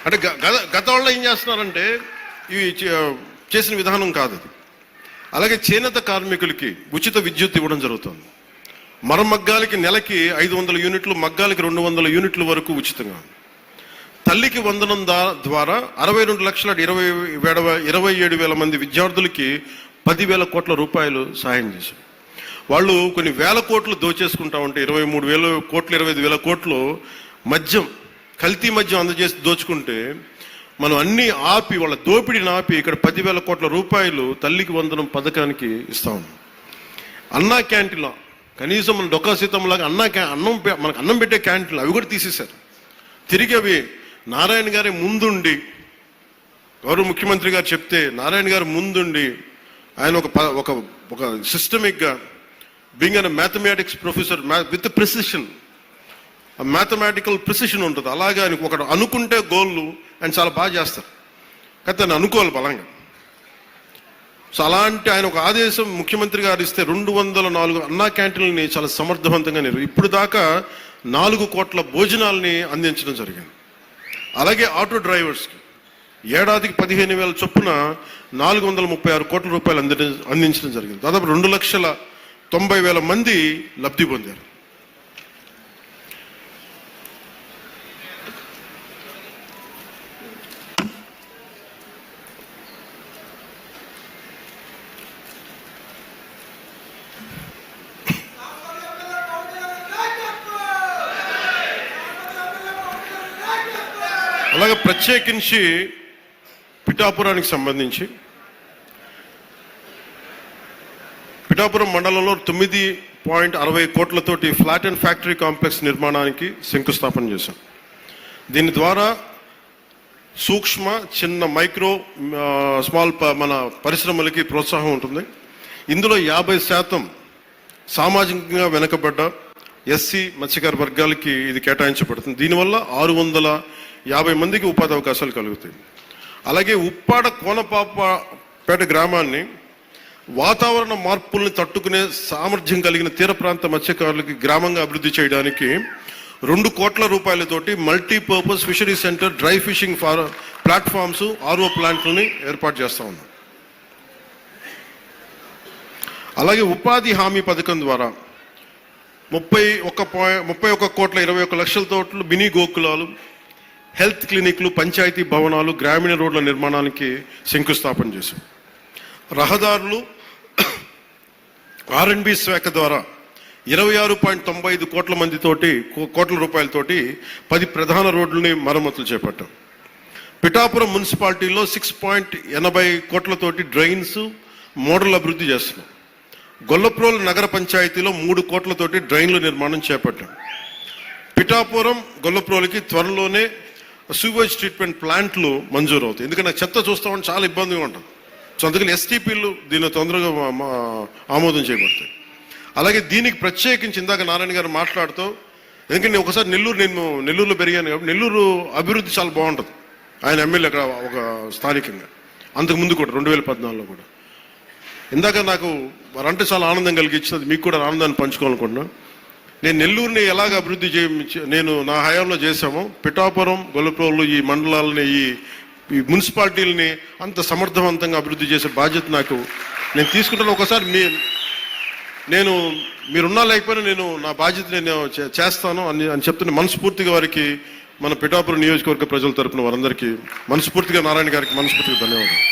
అంటే గత వాళ్ళు ఏం చేస్తున్నారంటే ఇవి చేసిన విధానం కాదు అది. అలాగే చేనేత కార్మికులకి ఉచిత విద్యుత్ ఇవ్వడం జరుగుతుంది. మరమగ్గాలకి నెలకి 500 యూనిట్లు, మగ్గాలకి 200 యూనిట్ల వరకు ఉచితంగా. తల్లికి వందనం ద్వారా 62,27,000 మంది విద్యార్థులకి 10,000 కోట్ల రూపాయలు సాయం చేశారు. వాళ్ళు కొన్ని వేల కోట్లు దోచేసుకుంటా ఉంటే 23,000 కోట్లు 25,000 కోట్లు మద్యం, కల్తీ మద్యం అందజేసి దోచుకుంటే మనం అన్ని ఆపి వాళ్ళ దోపిడీని ఆపి ఇక్కడ 10,000 కోట్ల రూపాయలు తల్లికి వందనం పథకానికి ఇస్తాం. అన్నా క్యాంటీన్లో కనీసం మన డొక్కా సీతంలాగా మనకు అన్నం పెట్టే క్యాంటీన్లు అవి కూడా తీసేశారు. తిరిగి అవి నారాయణ గారి ముందుండి, గౌరవ ముఖ్యమంత్రి గారు చెప్తే నారాయణ గారు ముందుండి ఆయన ఒక సిస్టమిక్గా being an mathematics professor with precision, mathematical precision ఉంటుంది. అలాగే ఆయన ఒకటి అనుకుంటే గోళ్ళు ఆయన చాలా బాగా చేస్తారు, కానీ ఆయన అనుకోవాలి బలంగా. సో అలాంటి ఆయన ఒక ఆదేశం ముఖ్యమంత్రి గారు ఇస్తే 204 అన్నా క్యాంటీన్లని చాలా సమర్థవంతంగా ఇప్పుడు దాకా 4 కోట్ల భోజనాలని అందించడం జరిగింది. అలాగే ఆటో డ్రైవర్స్కి ఏడాదికి 15,000 చొప్పున 436 కోట్ల రూపాయలు అందించడం జరిగింది. దాదాపు 2,90,000 మంది లబ్ధి పొందారు. అలాగే ప్రత్యేకించి పిఠాపురానికి సంబంధించి పిఠాపురం మండలంలో 9.60 కోట్లతోటి ఫ్లాట్ అండ్ ఫ్యాక్టరీ కాంప్లెక్స్ నిర్మాణానికి శంకుస్థాపన చేశాం. దీని ద్వారా సూక్ష్మ, చిన్న, మైక్రో, స్మాల్ మన పరిశ్రమలకి ప్రోత్సాహం ఉంటుంది. ఇందులో 50% సామాజికంగా వెనుకబడ్డ ఎస్సీ మత్స్యకార వర్గాలకి ఇది కేటాయించబడుతుంది. దీనివల్ల 650 మందికి ఉపాధి అవకాశాలు కలుగుతాయి. అలాగే ఉప్పాడ కోనపాపపేట గ్రామాన్ని వాతావరణ మార్పుల్ని తట్టుకునే సామర్థ్యం కలిగిన తీర ప్రాంత మత్స్యకారులకి గ్రామంగా అభివృద్ధి చేయడానికి 2 కోట్ల రూపాయలతోటి multipurpose fishery centre, dry fishing platforms, RO ప్లాంట్లని ఏర్పాటు చేస్తా ఉన్నాం. అలాగే ఉపాధి హామీ పథకం ద్వారా 31,21,21,00,000 మినీ గోకులాలు, హెల్త్ క్లినిక్లు, పంచాయతీ భవనాలు, గ్రామీణ రోడ్ల నిర్మాణానికి శంకుస్థాపన చేశాం. రహదారులు R&B శాఖ ద్వారా 26.95 కోట్ల రూపాయలతోటి 10 ప్రధాన రోడ్లని మరమ్మతులు చేపట్టాం. పిఠాపురం మున్సిపాలిటీలో 6.80 కోట్లతోటి డ్రైన్స్, మోడల్ అభివృద్ధి చేస్తున్నాం. గొల్లప్రోలు నగర పంచాయతీలో 3 కోట్లతోటి డ్రైన్ల నిర్మాణం చేపట్టాం. పిఠాపురం, గొల్లప్రోలుకి త్వరలోనే సూవేజ్ ట్రీట్మెంట్ ప్లాంట్లు మంజూరు అవుతాయి. ఎందుకంటే చెత్త చూస్తామని చాలా ఇబ్బందిగా ఉంటుంది. సో అందుకని STPలు దీన్ని తొందరగా ఆమోదం చేయబడతాయి. అలాగే దీనికి ప్రత్యేకించి ఇందాక నారాయణ గారు మాట్లాడుతూ, ఎందుకంటే ఒకసారి నెల్లూరులో పెరిగాను కాబట్టి నెల్లూరు అభివృద్ధి చాలా బాగుంటుంది. ఆయన ఎమ్మెల్యే అక్కడ ఒక స్థానికంగా, అంతకుముందు కూడా 2014లో కూడా. ఇందాక నాకు వారంటే చాలా ఆనందం కలిగించినది, మీకు కూడా ఆనందాన్ని పంచుకోవాలనుకుంటున్నాను. నేను నెల్లూరుని ఎలాగ అభివృద్ధి నేను నా హయాంలో చేశామో, పిఠాపురం, గొల్లప్రోలు ఈ మండలాలని ఈ మున్సిపాలిటీలని అంత సమర్థవంతంగా అభివృద్ధి చేసే బాధ్యత నేను తీసుకుంటాను. ఒకసారి మీరున్నా లేకపోయినా నేను నా బాధ్యత చేస్తాను అని చెప్తున్న మనస్ఫూర్తిగా వారికి, మన పిఠాపురం నియోజకవర్గ ప్రజల తరపున వారందరికీ మనస్ఫూర్తిగా, నారాయణ గారికి మనస్ఫూర్తిగా ధన్యవాదాలు.